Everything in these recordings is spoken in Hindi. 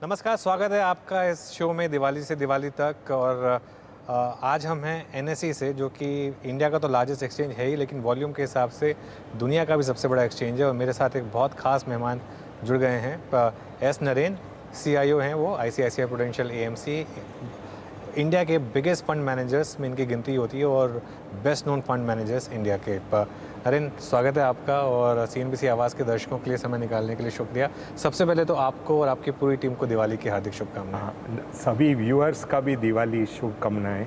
नमस्कार, स्वागत है आपका इस शो में दिवाली से दिवाली तक। और आज हम हैं एनएसई से, जो कि इंडिया का तो लार्जेस्ट एक्सचेंज है ही, लेकिन वॉल्यूम के हिसाब से दुनिया का भी सबसे बड़ा एक्सचेंज है। और मेरे साथ एक बहुत खास मेहमान जुड़ गए हैं। एस नरेन सीआईओ हैं वो, आईसीआईसीआई प्रूडेंशियल एएमसी। इंडिया के बिगेस्ट फंड मैनेजर्स में इनकी गिनती होती है और best known fund managers India के। नरेन, स्वागत है आपका, और सीएनबीसी आवाज़ के दर्शकों के लिए समय निकालने के लिए शुक्रिया। सबसे पहले तो आपको और आपकी पूरी टीम को दिवाली की हार्दिक शुभकामनाएं। सभी व्यूअर्स का भी दिवाली शुभकामनाएं।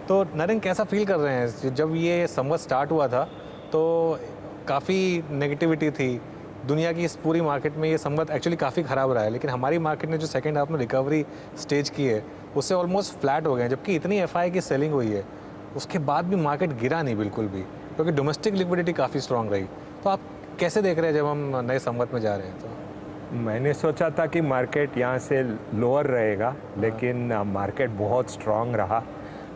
तो नरेन, कैसा फील कर रहे हैं? जब ये संवत स्टार्ट हुआ था तो काफ़ी नेगेटिविटी थी दुनिया की, इस पूरी मार्केट में ये संवत एक्चुअली काफ़ी ख़राब रहा है, लेकिन हमारी मार्केट ने जो सेकंड हाफ में रिकवरी स्टेज की है उससे ऑलमोस्ट फ्लैट हो गए हैं। जबकि इतनी एफआई की सेलिंग हुई है उसके बाद भी मार्केट गिरा नहीं बिल्कुल भी, क्योंकि डोमेस्टिक लिक्विडिटी काफ़ी स्ट्रांग रही। तो आप कैसे देख रहे हैं जब हम नए संवत में जा रहे हैं? तो मैंने सोचा था कि मार्केट यहाँ से लोअर रहेगा, लेकिन मार्केट बहुत स्ट्रांग रहा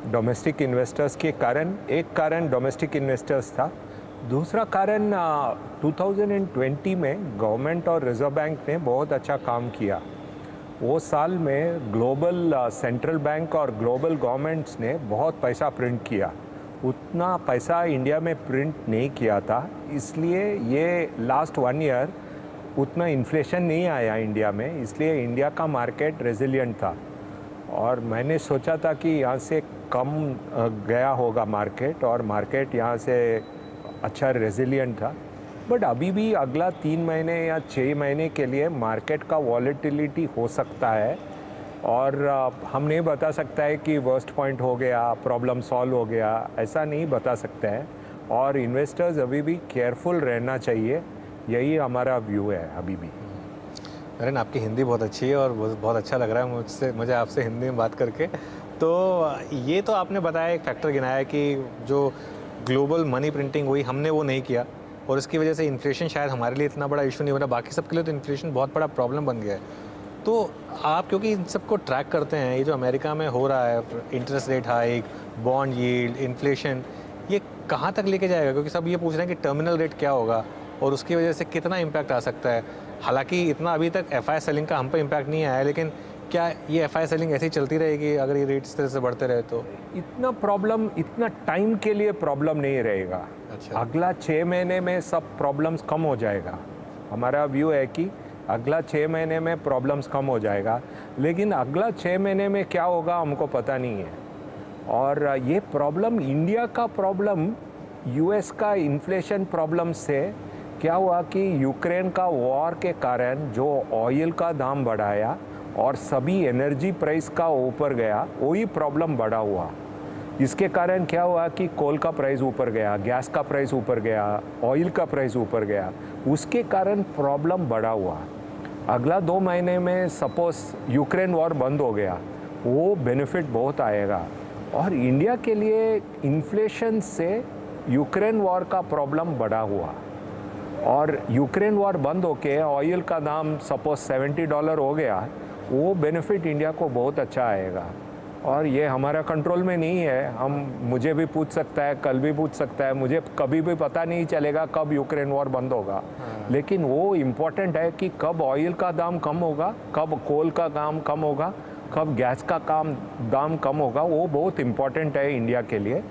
डोमेस्टिक इन्वेस्टर्स के कारण। एक कारण डोमेस्टिक इन्वेस्टर्स था, दूसरा कारण 2020 में गवर्नमेंट और रिजर्व बैंक ने बहुत अच्छा काम किया। वो साल में ग्लोबल सेंट्रल बैंक और ग्लोबल गवर्नमेंट्स ने बहुत पैसा प्रिंट किया। उतना पैसा इंडिया में प्रिंट नहीं किया था, इसलिए ये लास्ट 1 ईयर उतना इन्फ्लेशन नहीं आया इंडिया में, इसलिए इंडिया का मार्केट रेजिलिएंट था। और मैंने सोचा था कि यहाँ से कम गया होगा मार्केट, और मार्केट यहाँ से अच्छा रेजिलिएंट था। बट अभी भी अगला 3 महीने या 6 महीने के लिए मार्केट का वॉलेटिलिटी हो सकता है, और हम नहीं बता सकता है कि वर्स्ट पॉइंट हो गया, प्रॉब्लम सॉल्व हो गया, ऐसा नहीं बता सकते हैं। और इन्वेस्टर्स अभी भी केयरफुल रहना चाहिए, यही हमारा व्यू है अभी भी। नरेन, आपकी हिंदी बहुत अच्छी है और बहुत अच्छा लग रहा है मुझे आपसे हिंदी में बात करके। तो ये तो आपने बताया, एक फैक्टर गिनाया कि जो ग्लोबल मनी प्रिंटिंग हुई हमने वो नहीं किया, और इसकी वजह से इन्फ्लेशन शायद हमारे लिए इतना बड़ा इशू नहीं बना, बाकी सबके लिए तो इन्फ्लेशन बहुत बड़ा प्रॉब्लम बन गया है। तो आप क्योंकि इन सबको ट्रैक करते हैं, ये जो अमेरिका में हो रहा है interest rate hike, bond yield, inflation, ये कहाँ तक लेके जाएगा? क्योंकि सब ये पूछ रहे हैं कि टर्मिनल रेट क्या होगा और उसकी वजह से कितना इम्पैक्ट आ सकता है। हालांकि इतना अभी तक एफआई सेलिंग का हम पे इम्पैक्ट नहीं आया है, लेकिन क्या ये एफआई सेलिंग ऐसे ही चलती रहेगी अगर ये रेट इस तरह से बढ़ते रहे तो? इतना टाइम के लिए प्रॉब्लम नहीं रहेगा। अच्छा। अगला 6 महीने में सब प्रॉब्लम्स कम हो जाएगा। हमारा व्यू है कि अगला 6 महीने में प्रॉब्लम्स कम हो जाएगा, लेकिन अगला 6 महीने में क्या होगा हमको पता नहीं है। और ये प्रॉब्लम इंडिया का प्रॉब्लम यूएस का इन्फ्लेशन प्रॉब्लम से क्या हुआ कि यूक्रेन का वॉर के कारण जो ऑयल का दाम बढ़ाया और सभी एनर्जी प्राइस का ऊपर गया, वही प्रॉब्लम बढ़ा हुआ। इसके कारण क्या हुआ कि कोल का प्राइस ऊपर गया, गैस का प्राइस ऊपर गया, ऑयल का प्राइस ऊपर गया, उसके कारण प्रॉब्लम बढ़ा हुआ। अगला 2 महीने में सपोज यूक्रेन वॉर बंद हो गया, वो बेनिफिट बहुत आएगा। और इंडिया के लिए इन्फ्लेशन से यूक्रेन वॉर का प्रॉब्लम बढ़ा हुआ, और यूक्रेन वॉर बंद होके ऑयल का दाम सपोज $70 हो गया, वो बेनिफिट इंडिया को बहुत अच्छा आएगा। और ये हमारा कंट्रोल में नहीं है। मुझे भी पूछ सकता है, कल भी पूछ सकता है, मुझे कभी भी पता नहीं चलेगा कब यूक्रेन वॉर बंद होगा। लेकिन वो इम्पोर्टेंट है कि कब ऑयल का दाम कम होगा, कब कोल का दाम कम होगा, कब गैस का दाम कम होगा, वो बहुत इम्पोर्टेंट है इंडिया के लिए।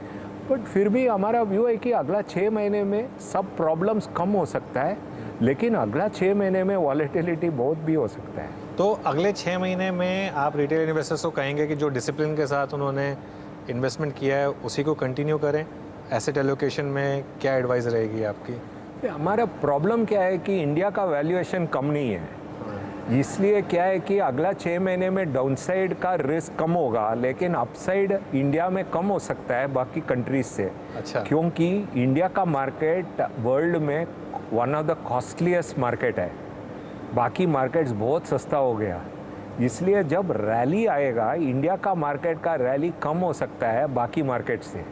बट फिर भी हमारा व्यू है कि अगला 6 महीने में सब प्रॉब्लम्स कम हो सकता है, लेकिन अगला 6 महीने में वॉलेटिलिटी बहुत भी हो सकता है। तो अगले 6 महीने में आप रिटेल इन्वेस्टर्स को कहेंगे कि जो डिसिप्लिन के साथ उन्होंने इन्वेस्टमेंट किया है उसी को कंटिन्यू करें? एसेट एलोकेशन में क्या एडवाइस रहेगी आपकी? हमारा प्रॉब्लम क्या है कि इंडिया का वैल्यूएशन कम नहीं है, इसलिए क्या है कि अगला 6 महीने में डाउनसाइड का रिस्क कम होगा, लेकिन अपसाइड इंडिया में कम हो सकता है बाकी कंट्रीज से। अच्छा। क्योंकि इंडिया का मार्केट वर्ल्ड में one of the costliest market है, बाकी मार्केट्स बहुत सस्ता हो गया। इसलिए जब रैली आएगा, इंडिया का मार्केट का रैली कम हो सकता है बाकी मार्केट से।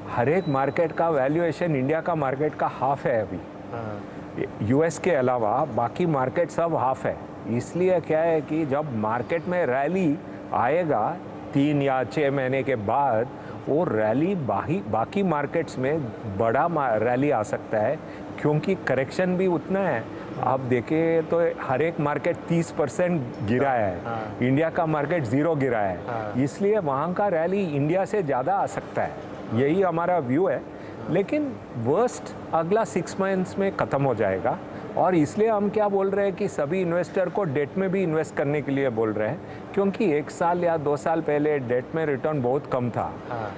हर एक मार्केट का वैल्यूएशन इंडिया का मार्केट का हाफ है अभी। यूएस के अलावा बाकी मार्केट सब हाफ है। इसलिए क्या है कि जब मार्केट में रैली आएगा 3 या 6 महीने के बाद, वो रैली बाकी मार्केट्स में बड़ा रैली आ सकता है, क्योंकि करेक्शन भी उतना है आप देखें तो हर एक मार्केट 30% गिरा है। हाँ। इंडिया का मार्केट 0 गिरा है। हाँ। इसलिए वहाँ का रैली इंडिया से ज़्यादा आ सकता है, यही हमारा व्यू है। लेकिन वर्स्ट अगला 6 मंथ्स में ख़त्म हो जाएगा, और इसलिए हम क्या बोल रहे हैं कि सभी इन्वेस्टर को डेट में भी इन्वेस्ट करने के लिए बोल रहे हैं, क्योंकि 1 साल या 2 साल पहले डेट में रिटर्न बहुत कम था।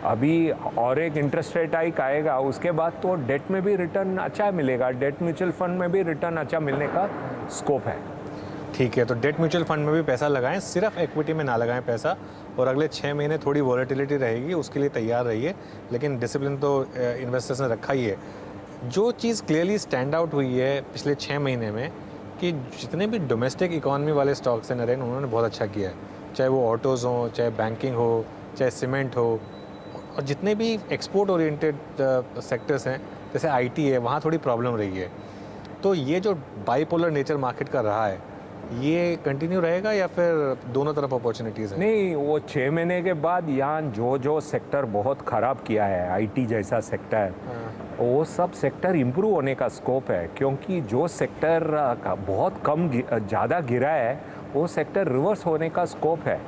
अभी और एक इंटरेस्ट रेट हाइक आएगा, उसके बाद तो डेट में भी रिटर्न अच्छा मिलेगा, डेट म्यूचुअल फंड में भी रिटर्न अच्छा मिलने का स्कोप है। ठीक है, तो डेट म्यूचुअल फंड में भी पैसा लगाएं, सिर्फ इक्विटी में ना लगाएं पैसा। और अगले 6 महीने थोड़ी वॉलेटिलिटी रहेगी, उसके लिए तैयार रहिए, लेकिन डिसिप्लिन तो इन्वेस्टर्स ने रखा ही है। जो चीज़ क्लियरली स्टैंड आउट हुई है पिछले 6 महीने में कि जितने भी डोमेस्टिक इकॉनमी वाले स्टॉक्स हैं नरेन, उन्होंने बहुत अच्छा किया है, चाहे वो ऑटोज़ हों, चाहे बैंकिंग हो, चाहे सीमेंट हो, और जितने भी एक्सपोर्ट ओरिएंटेड सेक्टर्स हैं जैसे आईटी है, वहाँ थोड़ी प्रॉब्लम रही है। तो ये जो बाईपोलर नेचर मार्केट का रहा है, ये कंटिन्यू रहेगा या फिर दोनों तरफ अपॉर्चुनिटीज़ हैं? नहीं, वो 6 महीने के बाद यहाँ जो सेक्टर बहुत ख़राब किया है, आईटी जैसा सेक्टर, वो सब सेक्टर इम्प्रूव होने का स्कोप है, क्योंकि जो सेक्टर का बहुत कम ज़्यादा गिरा है, वो सेक्टर रिवर्स होने का स्कोप है।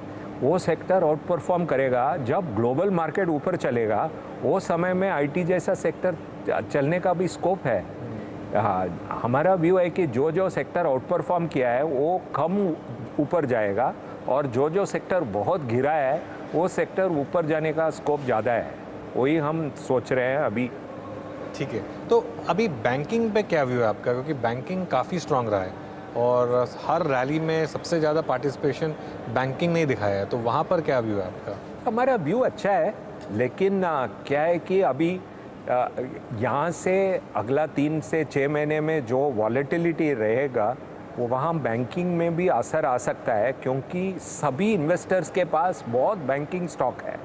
वो सेक्टर आउट परफॉर्म करेगा जब ग्लोबल मार्केट ऊपर चलेगा, वो समय में आईटी जैसा सेक्टर चलने का भी स्कोप है। हाँ, हमारा व्यू है कि जो सेक्टर आउट परफॉर्म किया है वो कम ऊपर जाएगा, और जो सेक्टर बहुत गिरा है वो सेक्टर ऊपर जाने का स्कोप ज़्यादा है, वही हम सोच रहे हैं अभी। ठीक है, तो अभी बैंकिंग पे क्या व्यू है आपका? क्योंकि बैंकिंग काफ़ी स्ट्रांग रहा है और हर रैली में सबसे ज़्यादा पार्टिसिपेशन बैंकिंग ने ही दिखाया है, तो वहाँ पर क्या व्यू है आपका? हमारा व्यू अच्छा है, लेकिन क्या है कि अभी यहाँ से अगला 3 से 6 महीने में जो वॉलेटिलिटी रहेगा, वो वहाँ बैंकिंग में भी असर आ सकता है, क्योंकि सभी इन्वेस्टर्स के पास बहुत बैंकिंग स्टॉक है।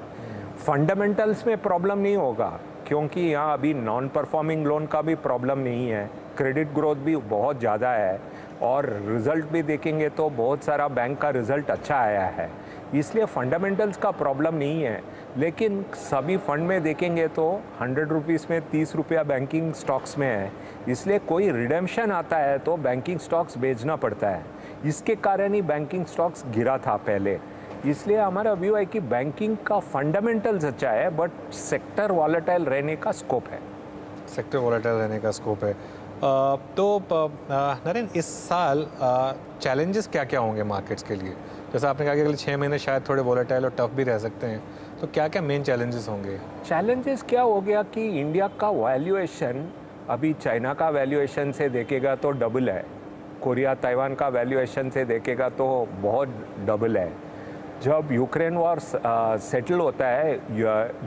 फंडामेंटल्स में प्रॉब्लम नहीं होगा, क्योंकि यहाँ अभी नॉन परफॉर्मिंग लोन का भी प्रॉब्लम नहीं है, क्रेडिट ग्रोथ भी बहुत ज़्यादा है, और रिज़ल्ट भी देखेंगे तो बहुत सारा बैंक का रिज़ल्ट अच्छा आया है, इसलिए फंडामेंटल्स का प्रॉब्लम नहीं है। लेकिन सभी फंड में देखेंगे तो 100 रुपीज़ में 30 रुपया बैंकिंग स्टॉक्स में है, इसलिए कोई रिडेम्पशन आता है तो बैंकिंग स्टॉक्स बेचना पड़ता है, इसके कारण ही बैंकिंग स्टॉक्स गिरा था पहले। इसलिए हमारा व्यू है कि बैंकिंग का फंडामेंटल्स अच्छा है, बट सेक्टर वॉलेटाइल रहने का स्कोप है। सेक्टर वॉलेटाइल रहने का स्कोप है। नरेन, इस साल चैलेंजेस क्या क्या होंगे मार्केट्स के लिए? जैसा आपने कहा कि अगले 6 महीने शायद थोड़े वॉलेटाइल और टफ भी रह सकते हैं, तो क्या क्या मेन चैलेंजेस होंगे? चैलेंजेस क्या हो गया कि इंडिया का वैल्यूएशन अभी चाइना का वैल्यूएशन से देखेगा तो डबल है, कोरिया ताइवान का वैल्यूएशन से देखेगा तो बहुत डबल है। जब यूक्रेन वॉर सेटल होता है,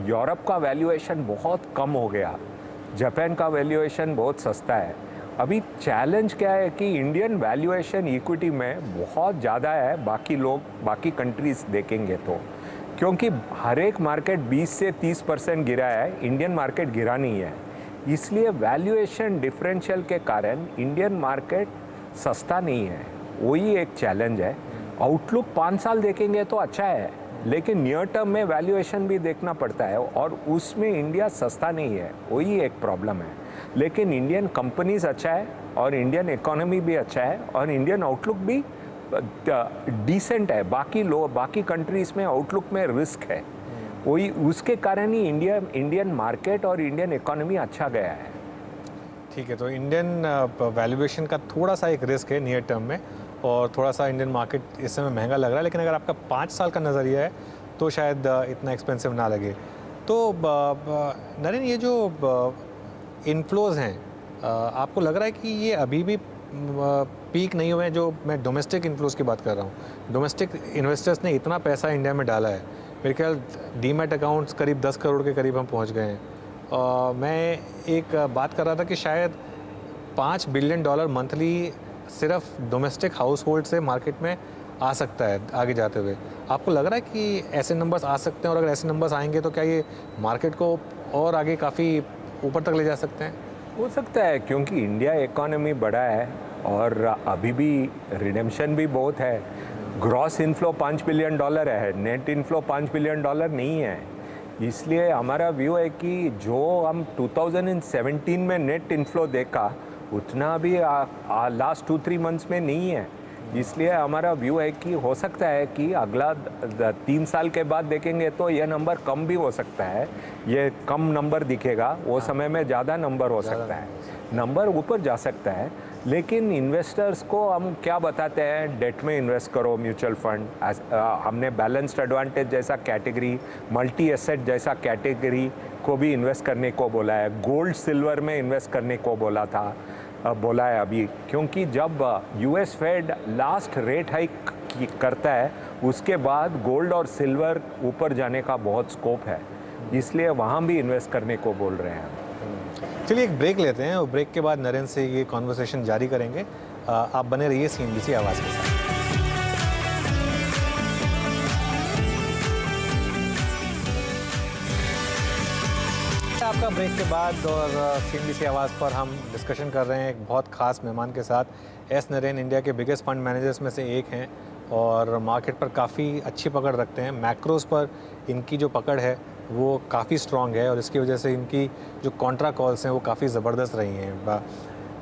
यूरोप का वैल्यूएशन बहुत कम हो गया, जापान का वैल्यूएशन बहुत सस्ता है। अभी चैलेंज क्या है कि इंडियन वैल्यूएशन इक्विटी में बहुत ज़्यादा है बाकी कंट्रीज़ देखेंगे तो, क्योंकि हर एक मार्केट 20 से 30% गिरा है, इंडियन मार्केट गिरा नहीं है, इसलिए वैल्यूएशन डिफरेंशियल के कारण इंडियन मार्केट सस्ता नहीं है, वही एक चैलेंज है। आउटलुक 5 साल देखेंगे तो अच्छा है, लेकिन नियर टर्म में वैल्यूएशन भी देखना पड़ता है, और उसमें इंडिया सस्ता नहीं है, वही एक प्रॉब्लम है। लेकिन इंडियन कंपनीज अच्छा है, और इंडियन इकोनॉमी भी अच्छा है, और इंडियन आउटलुक भी डिसेंट है। बाकी कंट्रीज़ में आउटलुक में रिस्क है, वही उसके कारण ही इंडियन मार्केट और इंडियन इकोनॉमी अच्छा गया है। ठीक है, तो इंडियन वैल्यूएशन का थोड़ा सा एक रिस्क है नियर टर्म में, और थोड़ा सा इंडियन मार्केट इस समय महंगा लग रहा है, लेकिन अगर आपका 5 साल का नज़रिया है तो शायद इतना एक्सपेंसिव ना लगे। तो नरेन, ये जो इनफ्लोज हैं, आपको लग रहा है कि ये अभी भी पीक नहीं हुए हैं? जो मैं डोमेस्टिक इनफ्लोज की बात कर रहा हूँ, डोमेस्टिक इन्वेस्टर्स ने इतना पैसा इंडिया में डाला है, मेरे ख्याल डीमैट अकाउंट्स करीब 10 करोड़ के करीब हम पहुँच गए हैं। मैं एक बात कर रहा था कि शायद $5 बिलियन मंथली सिर्फ डोमेस्टिक हाउस होल्ड से मार्केट में आ सकता है आगे जाते हुए। आपको लग रहा है कि ऐसे नंबर्स आ सकते हैं, और अगर ऐसे नंबर्स आएंगे तो क्या ये मार्केट को और आगे काफ़ी ऊपर तक ले जा सकते हैं? हो सकता है, क्योंकि इंडिया इकोनॉमी बड़ा है और अभी भी रिडेम्पशन भी बहुत है। ग्रॉस इनफ्लो $5 बिलियन है, नेट इनफ्लो $5 बिलियन नहीं है। इसलिए हमारा व्यू है कि जो हम 2017 में नेट इनफ्लो देखा, उतना भी लास्ट 2-3 मंथ्स में नहीं है। इसलिए हमारा व्यू है कि हो सकता है कि अगला 3 साल के बाद देखेंगे तो ये नंबर कम भी हो सकता है, ये कम नंबर दिखेगा, वो समय में ज़्यादा नंबर हो सकता है, नंबर ऊपर जा सकता है। लेकिन इन्वेस्टर्स को हम क्या बताते हैं, डेट में इन्वेस्ट करो, म्यूचुअल फंड, हमने बैलेंस्ड एडवांटेज जैसा कैटेगरी, मल्टी एसेट जैसा कैटेगरी को भी इन्वेस्ट करने को बोला है, गोल्ड सिल्वर में इन्वेस्ट करने को बोला है अभी, क्योंकि जब US Fed last rate hike करता है उसके बाद गोल्ड और सिल्वर ऊपर जाने का बहुत स्कोप है, इसलिए वहाँ भी इन्वेस्ट करने को बोल रहे हैं। चलिए एक ब्रेक लेते हैं और ब्रेक के बाद नरेंद्र से ये कॉन्वर्सेशन जारी करेंगे। आप बने रहिए CNBC आवाज़ के साथ। आपका ब्रेक के बाद और CNBC आवाज़ पर हम डिस्कशन कर रहे हैं एक बहुत ख़ास मेहमान के साथ। एस नरेन इंडिया के बिगेस्ट फंड मैनेजर्स में से एक हैं और मार्केट पर काफ़ी अच्छी पकड़ रखते हैं। मैक्रोस पर इनकी जो पकड़ है वो काफ़ी स्ट्रॉन्ग है और इसकी वजह से इनकी जो कॉन्ट्रा कॉल्स हैं वो काफ़ी ज़बरदस्त रही हैं।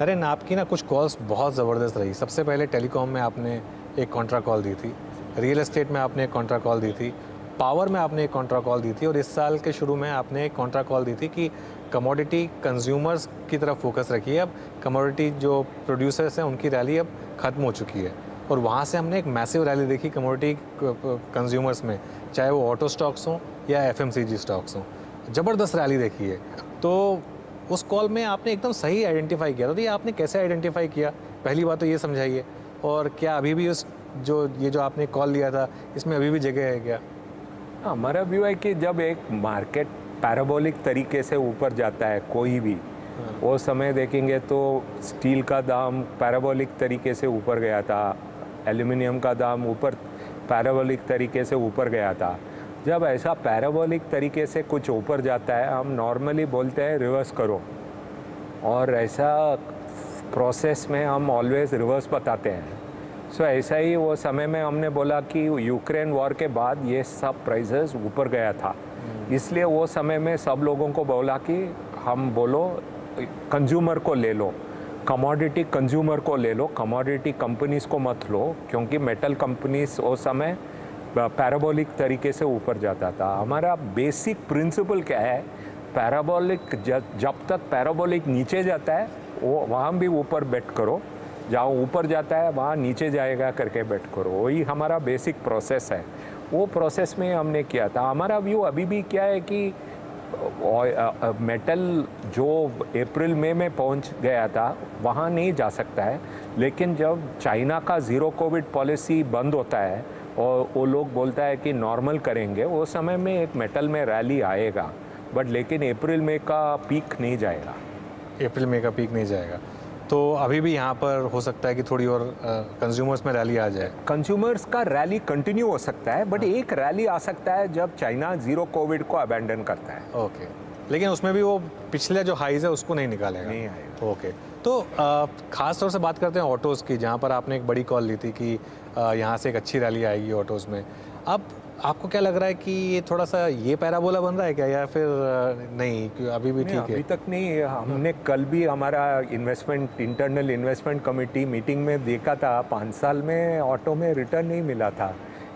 नरेन, आपकी ना कुछ कॉल्स बहुत ज़बरदस्त रही। सबसे पहले टेलीकॉम में आपने एक कॉन्ट्रा कॉल दी थी, रियल एस्टेट में आपने एक कॉन्ट्रा कॉल दी थी, पावर में आपने एक कॉन्ट्रा कॉल दी थी और इस साल के शुरू में आपने एक कॉन्ट्रा कॉल दी थी कि कमोडिटी कंज्यूमर्स की तरफ फोकस रखिए। अब कमोडिटी जो प्रोड्यूसर्स हैं उनकी रैली अब ख़त्म हो चुकी है और वहाँ से हमने एक मैसिव रैली देखी कमोडिटी कंज्यूमर्स में, चाहे वो ऑटो स्टॉक्स हों या FMCG स्टॉक्स हों। ज़बरदस्त रैली देखी है। तो उस कॉल में आपने एकदम सही आइडेंटिफाई किया था, तो ये आपने कैसे आइडेंटिफाई किया, पहली बात तो ये समझाइए। और क्या अभी भी उस जो आपने कॉल लिया था इसमें अभी भी जगह है क्या? हमारा व्यू है कि जब एक मार्केट पैराबोलिक तरीके से ऊपर जाता है कोई भी, वो समय देखेंगे तो स्टील का दाम पैराबोलिक तरीके से ऊपर गया था, एल्यूमिनियम का दाम ऊपर पैराबोलिक तरीके से ऊपर गया था। जब ऐसा पैराबोलिक तरीके से कुछ ऊपर जाता है हम नॉर्मली बोलते हैं रिवर्स करो, और ऐसा प्रोसेस में हम ऑलवेज रिवर्स बताते हैं। सो ऐसा ही वो समय में हमने बोला कि यूक्रेन वॉर के बाद ये सब प्राइसेस ऊपर गया था, इसलिए वो समय में सब लोगों को बोला कि हम बोलो कंज्यूमर को ले लो, कमोडिटी कंज्यूमर को ले लो, कमोडिटी कंपनीज़ को मत लो, क्योंकि मेटल कंपनीज वो समय पैराबोलिक तरीके से ऊपर जाता था। हमारा बेसिक प्रिंसिपल क्या है, पैराबोलिक जब तक पैराबोलिक नीचे जाता है वो वहाँ भी ऊपर बेट करो, जहाँ ऊपर जाता है वहाँ नीचे जाएगा करके बेट करो, वही हमारा बेसिक प्रोसेस है। वो प्रोसेस में हमने किया था। हमारा व्यू अभी भी क्या है कि मेटल जो अप्रैल मई में पहुंच गया था वहाँ नहीं जा सकता है, लेकिन जब चाइना का ज़ीरो कोविड पॉलिसी बंद होता है और वो लोग बोलता है कि नॉर्मल करेंगे, वो समय में एक मेटल में रैली आएगा, बट लेकिन अप्रैल मई का पीक नहीं जाएगा। अप्रैल मई का पीक नहीं जाएगा, तो अभी भी यहाँ पर हो सकता है कि थोड़ी और कंज्यूमर्स में रैली आ जाए। कंज्यूमर्स का रैली कंटिन्यू हो सकता है, बट एक रैली आ सकता है जब चाइना ज़ीरो कोविड को अबैंडन करता है। ओके, लेकिन उसमें भी वो पिछले जो हाइज है उसको नहीं निकालेगा। नहीं आएगा। ओके, तो ख़ास तौर से बात करते हैं ऑटोज़ की, जहाँ पर आपने एक बड़ी कॉल ली थी कि यहाँ से एक अच्छी रैली आएगी ऑटोज़ में। अब आपको क्या लग रहा है कि ये थोड़ा सा ये पैराबोला बन रहा है क्या, या फिर नहीं अभी भी ठीक है? अभी तक नहीं। हमने कल भी हमारा इंटरनल इन्वेस्टमेंट कमेटी मीटिंग में देखा था 5 साल में ऑटो में रिटर्न नहीं मिला था,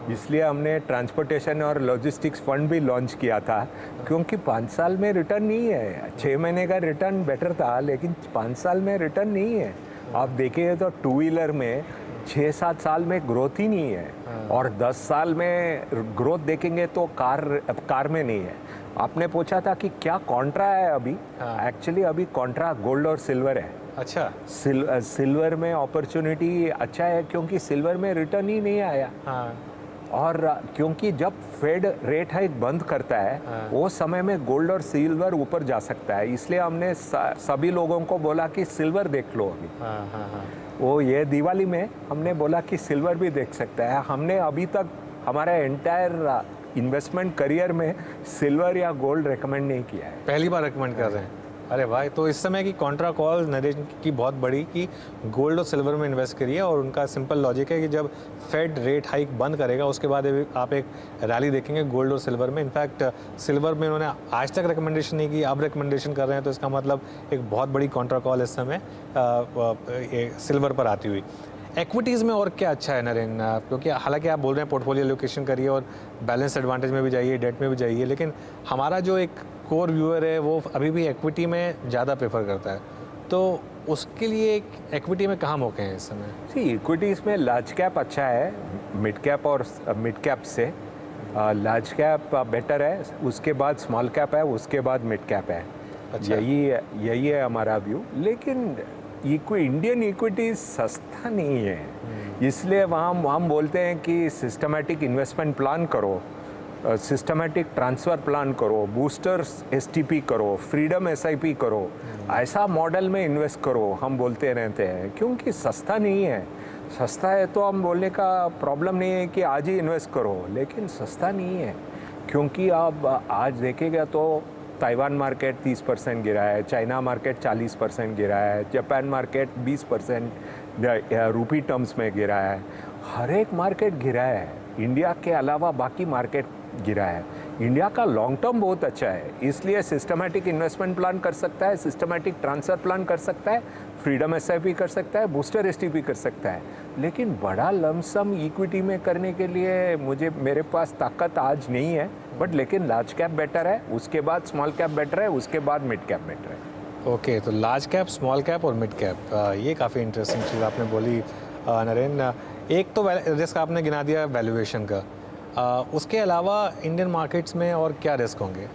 इसलिए हमने ट्रांसपोर्टेशन और लॉजिस्टिक्स फंड भी लॉन्च किया था, क्योंकि 5 साल में रिटर्न नहीं है। 6 महीने का रिटर्न बेटर था, लेकिन 5 साल में रिटर्न नहीं है। आप देखिए तो 2 व्हीलर में 6-7 साल में ग्रोथ ही नहीं है, और 10 साल में ग्रोथ देखेंगे तो कार में नहीं है। आपने पूछा था कि क्या कॉन्ट्रा है अभी, एक्चुअली अभी कॉन्ट्रा गोल्ड और सिल्वर है। अच्छा, सिल्वर में अपॉर्चुनिटी अच्छा है, क्योंकि सिल्वर में रिटर्न ही नहीं आया। हाँ, और क्योंकि जब फेड रेट हाइक बंद करता है वो समय में गोल्ड और सिल्वर ऊपर जा सकता है, इसलिए हमने सभी लोगों को बोला कि सिल्वर देख लो अभी। हाँ, हाँ, हाँ। वो ये दिवाली में हमने बोला कि सिल्वर भी देख सकता है। हमने अभी तक हमारा एंटायर इन्वेस्टमेंट करियर में सिल्वर या गोल्ड रेकमेंड नहीं किया है। पहली बार रेकमेंड कर रहे हैं? अरे भाई, तो इस समय की कॉन्ट्रा कॉल नरेशन की बहुत बड़ी कि गोल्ड और सिल्वर में इन्वेस्ट करिए, और उनका सिंपल लॉजिक है कि जब फेड रेट हाइक बंद करेगा उसके बाद आप एक रैली देखेंगे गोल्ड और सिल्वर में। इनफैक्ट सिल्वर में उन्होंने आज तक रिकमेंडेशन नहीं की, अब रिकमेंडेशन कर रहे हैं, तो इसका मतलब एक बहुत बड़ी कॉन्ट्रा कॉल इस समय सिल्वर पर आती हुई। इक्विटीज़ में और क्या अच्छा है नरेन, क्योंकि हालांकि आप बोल रहे हैं पोर्टफोलियो एलोकेशन करिए और बैलेंस एडवांटेज में भी जाइए, डेट में भी जाइए, लेकिन हमारा जो एक कोर व्यूअर है वो अभी भी इक्विटी में ज़्यादा प्रेफर करता है, तो उसके लिए इक्विटी में कहाँ मौके हैं इस समय? सी इक्विटीज़ में लार्ज कैप अच्छा है, मिड कैप और मिड कैप से लार्ज कैप बेटर है, उसके बाद स्मॉल कैप है, उसके बाद मिड कैप है। अच्छा। यही है हमारा व्यू। लेकिन इंडियन इक्विटी सस्ता नहीं है, इसलिए वहाँ हम बोलते हैं कि सिस्टमैटिक इन्वेस्टमेंट प्लान करो, सिस्टमैटिक ट्रांसफ़र प्लान करो, बूस्टर्स एसटीपी करो, फ्रीडम एसआईपी करो, ऐसा मॉडल में इन्वेस्ट करो, हम बोलते रहते हैं, क्योंकि सस्ता नहीं है। सस्ता है तो हम बोलने का प्रॉब्लम नहीं है कि आज ही इन्वेस्ट करो, लेकिन सस्ता नहीं है, क्योंकि आप आज देखेगा तो ताइवान मार्केट 30% गिरा है, चाइना मार्केट 40% गिरा है, जापान मार्केट 20% रूपी टर्म्स में गिरा है, हर एक मार्केट गिरा है। इंडिया के अलावा बाकी मार्केट गिरा है। इंडिया का लॉन्ग टर्म बहुत अच्छा है, इसलिए सिस्टमैटिक इन्वेस्टमेंट प्लान कर सकता है, सिस्टमैटिक ट्रांसफ़र प्लान कर सकता है, फ्रीडम एसआईपी कर सकता है, बूस्टर एसटीपी कर सकता है। लेकिन बड़ा लमसम इक्विटी में करने के लिए मेरे पास ताकत आज नहीं है, बट लेकिन लार्ज कैप बेटर है, उसके बाद स्मॉल कैप बेटर है, उसके बाद मिड कैप बेटर है। ओके, तो लार्ज कैप, स्मॉल कैप और मिड कैप, ये काफ़ी इंटरेस्टिंग चीज़ आपने बोली नरेन। एक तो रिस्क आपने गिना दिया वैल्यूएशन का, उसके अलावा इंडियन मार्केट्स में और क्या रिस्क होंगे?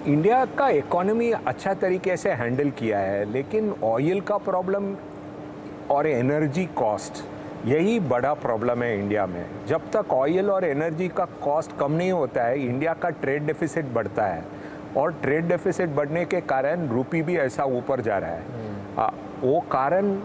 इंडिया का इकोनॉमी अच्छा तरीके से हैंडल किया है, लेकिन ऑयल का प्रॉब्लम और एनर्जी कॉस्ट, यही बड़ा प्रॉब्लम है इंडिया में। जब तक ऑयल और एनर्जी का कॉस्ट कम नहीं होता है, इंडिया का ट्रेड डेफिसिट बढ़ता है, और ट्रेड डेफिसिट बढ़ने के कारण रूपी भी ऐसा ऊपर जा रहा है। वो कारण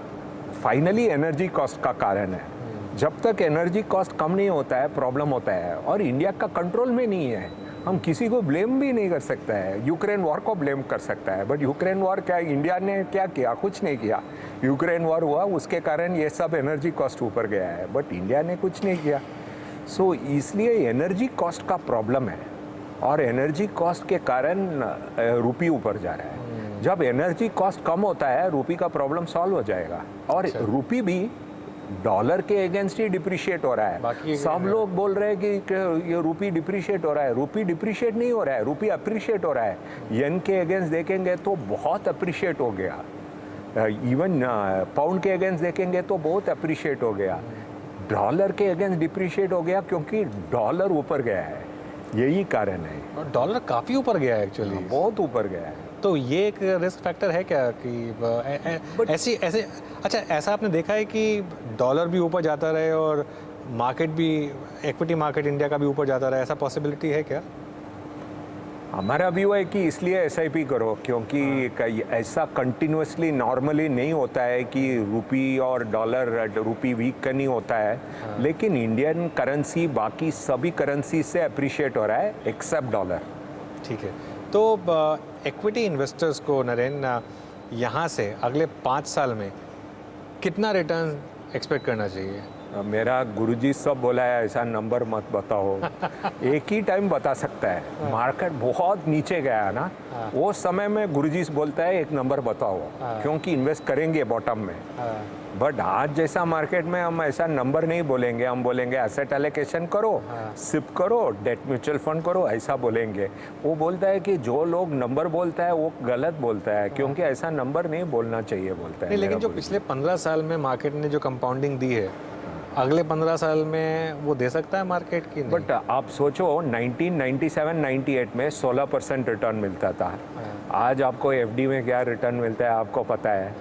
फाइनली एनर्जी कॉस्ट का कारण है। जब तक एनर्जी कॉस्ट कम नहीं होता है, प्रॉब्लम होता है, और इंडिया का कंट्रोल में नहीं है। हम किसी को ब्लेम भी नहीं कर सकता है, यूक्रेन वॉर को ब्लेम कर सकता है, बट यूक्रेन वॉर क्या इंडिया ने क्या किया? कुछ नहीं किया। यूक्रेन वॉर हुआ, उसके कारण ये सब एनर्जी कॉस्ट ऊपर गया है, बट इंडिया ने कुछ नहीं किया। सो इसलिए एनर्जी कॉस्ट का प्रॉब्लम है, और एनर्जी कॉस्ट के कारण रूपी ऊपर जा रहा है। जब एनर्जी कॉस्ट कम होता है, रूपी का प्रॉब्लम सॉल्व हो जाएगा, और रूपी भी डॉलर के अगेंस्ट ही डिप्रिशिएट हो रहा है। सब लोग बोल रहे हैं कि ये रूपी डिप्रिशिएट हो रहा है, रूपी डिप्रिशिएट नहीं हो रहा है, रूपी अप्रिशिएट हो रहा है। येन के अगेंस्ट देखेंगे तो बहुत अप्रिशिएट हो गया, इवन पाउंड के अगेंस्ट देखेंगे तो बहुत अप्रिशिएट हो गया, डॉलर के अगेंस्ट डिप्रिशिएट हो गया, क्योंकि डॉलर ऊपर गया है, यही कारण है। और डॉलर काफ़ी ऊपर गया है एक्चुअली, बहुत ऊपर गया है। तो ये एक रिस्क फैक्टर है क्या कि ऐसे अच्छा, ऐसा आपने देखा है कि डॉलर भी ऊपर जाता रहे और मार्केट भी, इक्विटी मार्केट इंडिया का भी ऊपर जाता रहे, ऐसा पॉसिबिलिटी है क्या? हमारा व्यू है कि इसलिए एसआईपी करो, क्योंकि ऐसा कंटिन्यूसली नॉर्मली नहीं होता है कि रूपी और डॉलर, रूपी वीक का नहीं होता है, लेकिन इंडियन करेंसी बाकी सभी करेंसी से अप्रिशिएट हो रहा है एक्सेप्ट डॉलर। ठीक है, तो इक्विटी इन्वेस्टर्स को नरेन यहाँ से अगले 5 साल में कितना रिटर्न एक्सपेक्ट करना चाहिए? मेरा गुरुजी सब बोला है ऐसा नंबर मत बताओ, एक ही टाइम बता सकता है। मार्केट बहुत नीचे गया है ना, वो समय में गुरुजी बोलता है एक नंबर बताओ, क्योंकि इन्वेस्ट करेंगे बॉटम में। बट आज जैसा मार्केट में हम ऐसा नंबर नहीं बोलेंगे, हम बोलेंगे एसेट एलोकेशन करो, सिप करो, डेट म्यूचुअल फंड करो, ऐसा बोलेंगे। वो बोलता है कि जो लोग नंबर बोलता है वो गलत बोलता है, क्योंकि ऐसा नंबर नहीं बोलना चाहिए बोलता है। नहीं, लेकिन जो पिछले 15 साल में मार्केट ने जो कंपाउंडिंग दी है, अगले 15 साल में वो दे सकता है मार्केट की? नहीं। बट आप सोचो 1997-98 में 16% रिटर्न मिलता था, आज आपको एफडी में क्या रिटर्न मिलता है आपको पता है।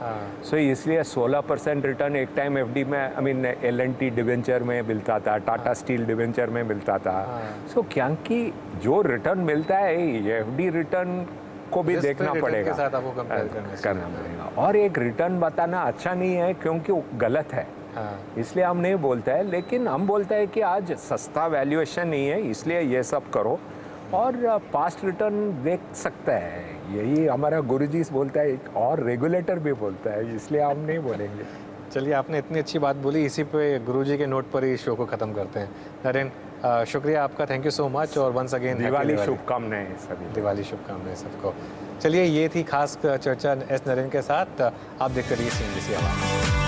सो इसलिए 16% रिटर्न एक टाइम एफडी में, आई मीन एलएनटी डिवेंचर में मिलता था, टाटा स्टील डिवेंचर में मिलता था। सो क्योंकि जो रिटर्न मिलता है एफडी रिटर्न को भी देखना पड़ेगा, के साथ आपको कंपेयर करना पड़ेगा। और एक रिटर्न बताना अच्छा नहीं है, क्योंकि वो गलत है, इसलिए हम नहीं बोलते हैं। लेकिन हम बोलते हैं कि आज सस्ता वैल्यूएशन नहीं है, इसलिए ये सब करो, और पास्ट रिटर्न देख सकता है। यही हमारा गुरुजी बोलता है, एक और रेगुलेटर भी बोलता है, इसलिए हम नहीं बोलेंगे। चलिए, आपने इतनी अच्छी बात बोली, इसी पे गुरुजी के नोट पर ही शो को ख़त्म करते हैं। नरेन, शुक्रिया आपका, थैंक यू सो मच, और वंस अगेन दिवाली शुभकामनाएं सभी। दिवाली शुभकामनाएं सबको। चलिए, ये थी खास चर्चा एस नरेन के साथ। आप देखते रहिए CNBC आवाज़।